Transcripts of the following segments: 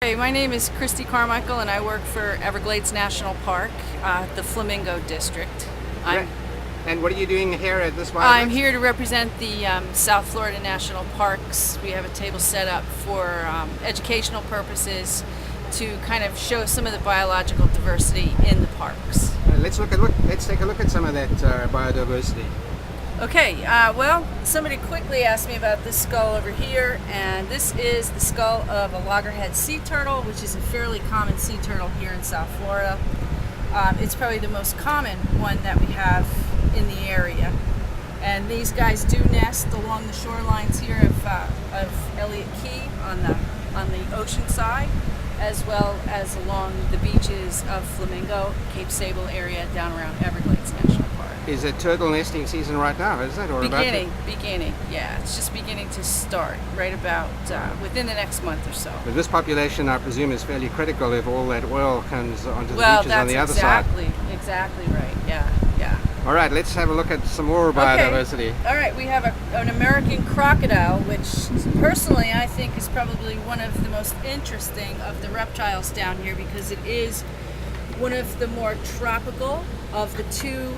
Hey, my name is Christi Carmichael and I work for Everglades National Park, the Flamingo District. And what are you doing here at this Bioblitz? I'm here to represent the South Florida National Parks. We have a table set up for educational purposes to kind of show some of the biological diversity in the parks. Let's take a look at some of that biodiversity. Okay, well, somebody quickly asked me about this skull over here, and this is the skull of a loggerhead sea turtle, which is a fairly common sea turtle here in South Florida. It's probably the most common one that we have in the area. And these guys do nest along the shorelines here of Elliott Key on the ocean side, as well as along the beaches of Flamingo, Cape Sable area down around Everglades National Park. Is it turtle nesting season right now, is it? Or Beginning, yeah. It's just beginning to start right about within the next month or so. But this population, I presume, is fairly critical if all that oil comes onto the beaches on the other side. Exactly right, yeah. All right, let's have a look at some more biodiversity. Okay. All right, we have an American crocodile, which personally I think is probably one of the most interesting of the reptiles down here because it is one of the more tropical of the two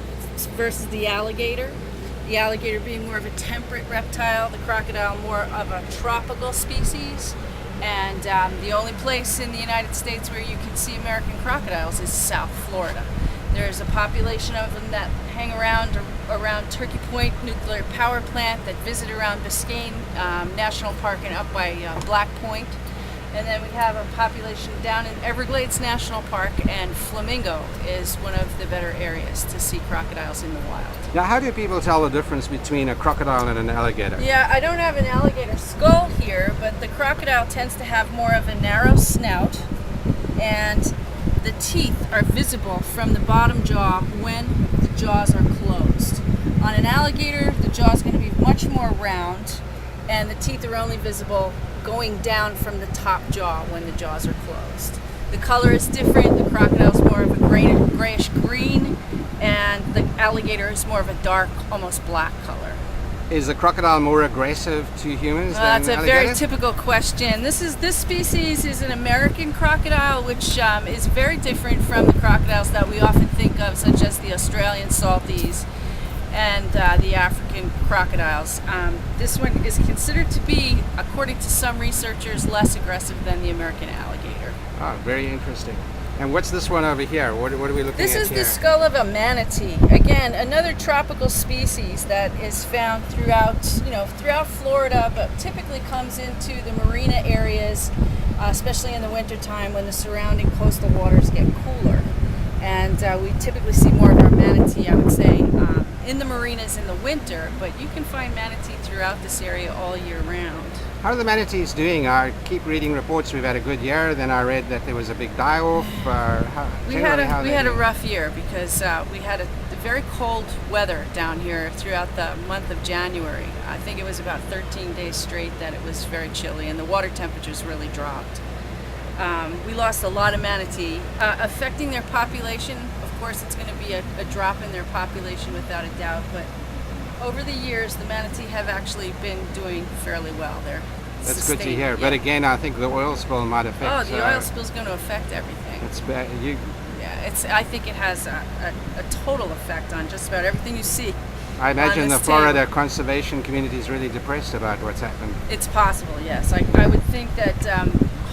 versus the alligator. The alligator being more of a temperate reptile, the crocodile more of a tropical species. And the only place in the United States where you can see American crocodiles is South Florida. There's a population of them that hang around Turkey Point nuclear power plant, that visit around Biscayne National Park and up by Black Point. And then we have a population down in Everglades National Park, and Flamingo is one of the better areas to see crocodiles in the wild. Now, how do people tell the difference between a crocodile and an alligator? Yeah, I don't have an alligator skull here, but the crocodile tends to have more of a narrow snout, and the teeth are visible from the bottom jaw when the jaws are closed. On an alligator, the jaw is going to be much more round, and the teeth are only visible going down from the top jaw when the jaws are closed. The color is different. The crocodile is more of a grayish green, and the alligator is more of a dark, almost black color. Is the crocodile more aggressive to humans than That's a alligators? very typical question. This species is an American crocodile, which is very different from the crocodiles that we often think of, such as the Australian salties and the African crocodiles. This one is considered to be, according to some researchers, less aggressive than the American alligator. Oh, very interesting. And what's this one over here? What are we looking at here? This is the skull of a manatee. Again, another tropical species that is found throughout Florida, but typically comes into the marina areas, especially in the wintertime when the surrounding coastal waters get cooler. And we typically see more of our manatee, I would say, in the marinas in the winter, but you can find manatee throughout this area all year round. How are the manatees doing? I keep reading reports we've had a good year, then I read that there was a big die-off. We had a rough year because we had a very cold weather down here throughout the month of January. I think it was about 13 days straight that it was very chilly and the water temperatures really dropped. We lost a lot of manatee, affecting their population. Of course, it's going to be a drop in their population without a doubt, but over the years, the manatee have actually been doing fairly well. That's good to hear. Yeah. But again, I think the oil spill might affect. Oh, the oil spill is going to affect everything. It's bad. I think it has a total effect on just about everything you see. I imagine the Florida conservation community is really depressed about what's happened. It's possible, yes. I would think that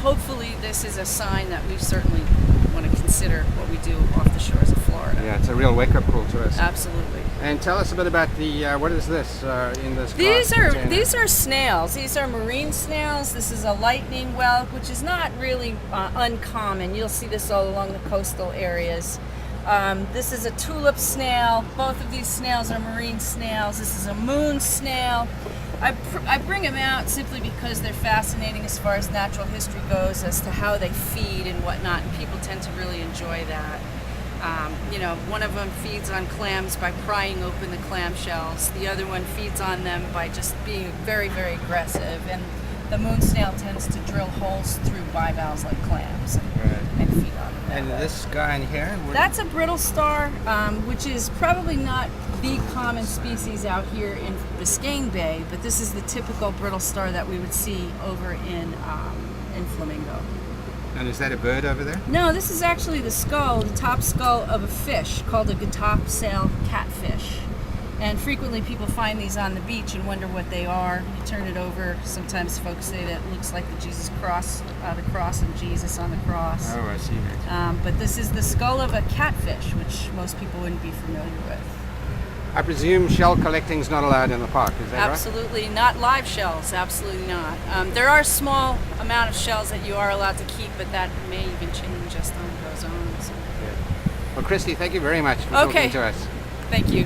hopefully this is a sign that we certainly want to consider what we do off the shores of Florida. Yeah, it's a real wake-up call to us. Absolutely. And tell us a bit about the what is this in this? These are snails. These are marine snails. This is a lightning whelk, which is not really uncommon. You'll see this all along the coastal areas. This is a tulip snail. Both of these snails are marine snails. This is a moon snail. I bring them out simply because they're fascinating as far as natural history goes, as to how they feed and whatnot, and people tend to really enjoy that. One of them feeds on clams by prying open the clam shells. The other one feeds on them by just being very, very aggressive. And the moon snail tends to drill holes through bivalves like clams and feed on them. And this guy in here? That's a brittle star, which is probably not the common species out here in Biscayne Bay, but this is the typical brittle star that we would see over in Flamingo. And is that a bird over there? No, this is actually the skull, the top skull of a fish called a topsail catfish. And frequently people find these on the beach and wonder what they are. You turn it over. Sometimes folks say that it looks like the Jesus cross, the cross of Jesus on the cross. Oh, I see that. But this is the skull of a catfish, which most people wouldn't be familiar with. I presume shell collecting is not allowed in the park, is that Absolutely not live shells, absolutely not. There are a small amount of shells that you are allowed to keep, but that may even change as time goes on. So. right? Well, Christi, thank you very much for talking to us. Thank you.